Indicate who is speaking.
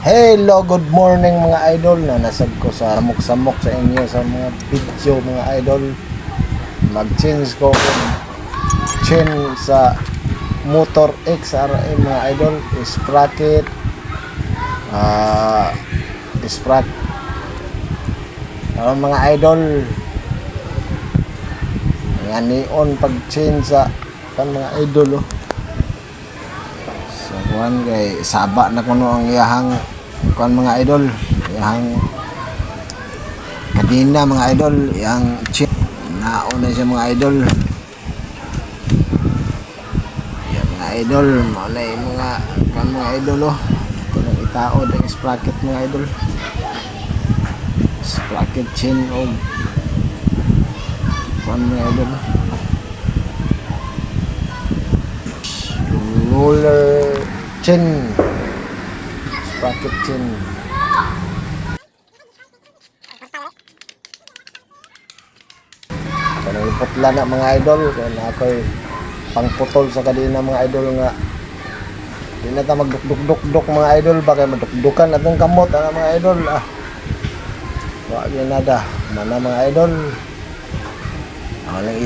Speaker 1: Hello, good morning mga idol. Na nasab ko sa samok-samok sa inyo sa mga video mga idol. Mag-change ko chain sa motor XRM mga idol, sprocket, sprocket. Mga idol, yan neon pag-change sa mga idol. So kuan kay saba na kuno ang iyahang kuan mga idol, iyahang kadina mga idol, iyang chip nauna siya mga idol. Yan mga idol, maulay mga kuan mga idol kanang itaod ang sprocket mga idol, sprocket chain og kuan mga idol, roller chain, sprocket chain. Kanang iputla na mga idol, kaya ako'y pangputol sa kadina mga idol nga di na ta magdukduk-duk mga idol, baka madukdukan atong kamot mga idol. Wag yan nada mana mga idol, walang